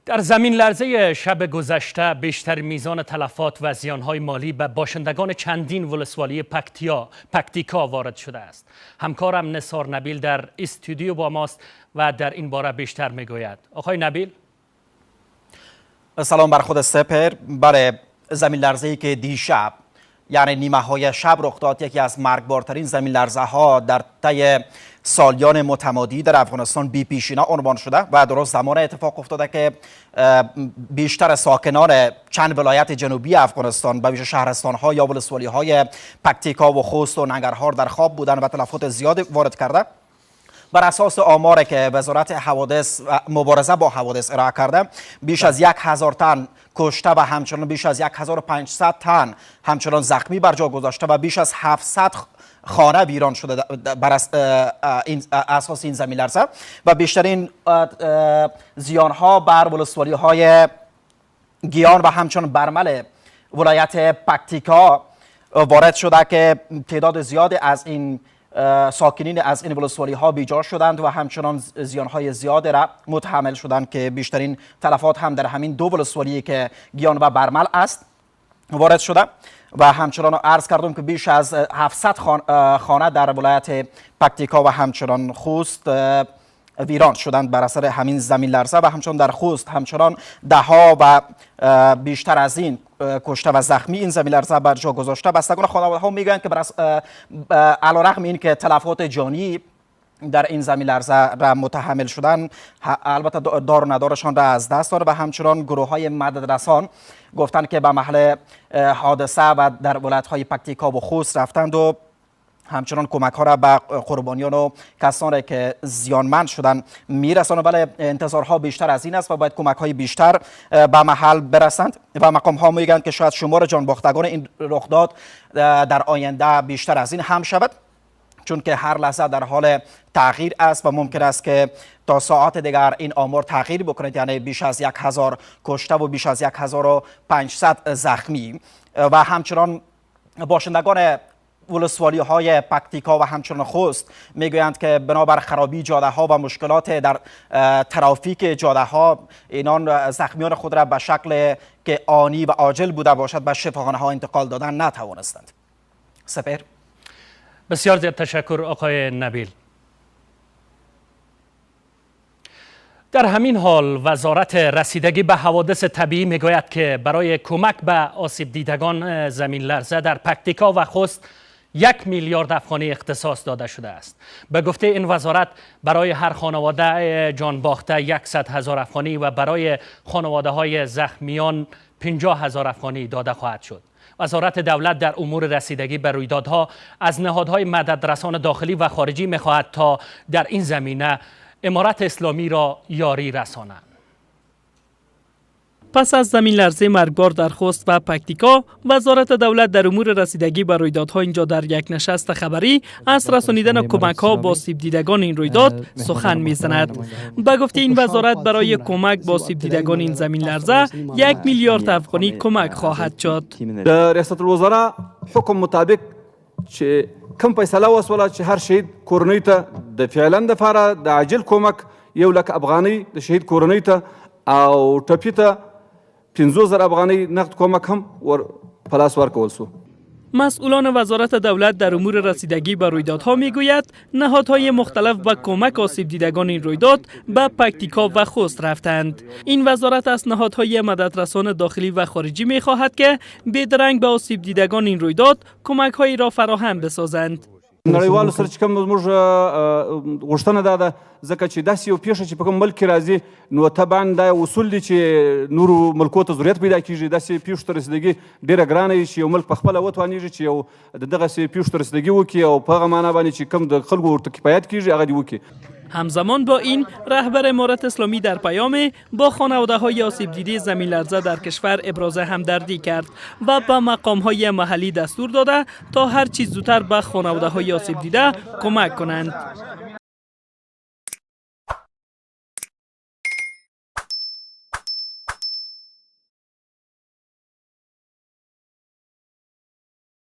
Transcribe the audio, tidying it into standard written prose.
در زمین لرزه شب گذشته بیشتر میزان تلفات و زیانهای مالی به باشندگان چندین ولسوالی پکتیکا وارد شده است. همکارم نثار نبیل در استودیو با ماست و در این باره بیشتر میگوید. آقای نبیل. سلام بر خود سپر. برای زمین لرزه‌ای که دیشب یعنی نیمه های شب رخ داد، یکی از مرگبارترین زمین لرزه ها در طی سالیان متمادی در افغانستان بی پیشینه عنوان شده و درست زمان اتفاق افتاده که بیشتر ساکنان چند ولایت جنوبی افغانستان به ویژه شهرستان ها یا ولسوالی های پکتیکا و خوست و ننگرهار در خواب بودند و تلفات زیاد وارد کرده. بر اساس آماری که وزارت حوادث مبارزه با حوادث ارائه کرده، بیش از 1000 تن کشته و همچنان بیش از 1500 تن همچنان زخمی بر جا گذاشته و بیش از 700 خانه ویران شده بر اساس این زمین لرزه و بیشترین زیانها بر ولسوالی های گیان و همچنان برمل ولایت پکتیکا وارد شده که تعداد زیادی از این ساکنین از این ولسوالی ها بیجا شدند و همچنان زیان های زیاد را متحمل شدند که بیشترین تلفات هم در همین دو ولسوالی که گیان و برمل است وارد شده و همچنان عرض کردم که بیش از 700 خانه در ولایت پکتیکا و همچنان خوست ویران شدند بر اثر همین زمین لرزه و همچنان در خوست همچنان دهها و بیشتر از این کشته و زخمی این زمین لرزه بر جا گذاشته. بستگان خانواده ها میگن که علیرغم این که تلفات جانی در این زمین لرزه را متحمل شدن، البته دار و ندارشان را از دست داده و همچنان گروه های مدد رسان گفتند که به محل حادثه و در ولایت های پکتیکا و خوست رفتند و همچنان کمک ها را به قربانیان و کسانی که زیانمند شدن میرسانند. ولی انتظارها بیشتر از این است و باید کمک های بیشتر به محل برسند و مقام ها میگن که شاید شمار جانباختگان این رخداد در آینده بیشتر از این هم شود، چون که هر لحظه در حال تغییر است و ممکن است که تا ساعت دیگر این آمار تغییر بکنه، یعنی بیش از 1000 کشته و بیش از 1500 زخمی و همچنان باشندگان ولسوالی های پکتیکا و همچنان خوست میگویند که بنابر خرابی جاده ها و مشکلات در ترافیک جاده ها اینان زخمیان خود را به شکل که آنی و عاجل بوده باشد به شفاخانه ها انتقال دادن نتوانستند. سپر. بسیار زیاد تشکر آقای نبیل. در همین حال وزارت رسیدگی به حوادث طبیعی میگوید که برای کمک به آسیب دیدگان زمین لرزه در پکتیکا و خوست 1 میلیارد افغانی اختصاص داده شده است. به گفته این وزارت برای هر خانواده جان باخته 100,000 افغانی و برای خانواده های زخمیان 50,000 افغانی داده خواهد شد. وزارت دولت در امور رسیدگی به رویدادها از نهادهای مددرسان داخلی و خارجی می‌خواهد تا در این زمینه امارت اسلامی را یاری رسانند. پس از زمین لرزه مرگبار در خوست و پکتیکا، وزارت دولت در امور رسیدگی به رویدادها اینجا در یک نشست خبری از رسانیدن کمک‌ها با آسیب دیدگان این رویداد سخن می‌زند. به گفته این وزارت برای کمک با آسیب دیدگان این زمین لرزه 1 میلیارد افغانی کمک خواهد شد. ریاست الوزرا حکم مطابق چې کم فیصله وسوله چې هر شهید کورنۍ ته د فعلا دپاره د عاجل کمک 1,00,000 افغانۍ د شهید کورنۍ ته او ټپي ته 15,000 افغانۍ نقد کمک هم په لاس ورکول شو. مسئولان وزارت دولت در امور رسیدگی به رویدادها میگوید نهادهای مختلف به کمک آسیب دیدگان این رویداد به پکتیکا و خوست رفتند. این وزارت از نهادهای مددرسان داخلی و خارجی میخواهد که بیدرنگ به آسیب دیدگان این رویداد کمک‌هایی را فراهم بسازند. نړیوالو سره چې کوم زموږ غوښتنه دا ده ځکه چې داسې یو پیښه چې په کوم ملک کې راځي نو طبعا دا اصول دي چې نورو ملکو ته ضرورت پیدا کیږي. داسې پیښو ته رسیدګي ډېره ګرانه وي چې یو ملک په خپله وتوانېږي چې یو دغسې پیښو ته رسیدګي وکړي او په هغه معنا باندې چې کوم د خلکو ورته کفایت کیږي هغه دې وکړي. همزمان با این رهبر امارت اسلامی در پیام با خانواده های آسیب دیده زمین لرزه در کشور ابراز همدردی کرد و به مقام های محلی دستور داده تا هر چیز زودتر به خانواده های آسیب دیده کمک کنند.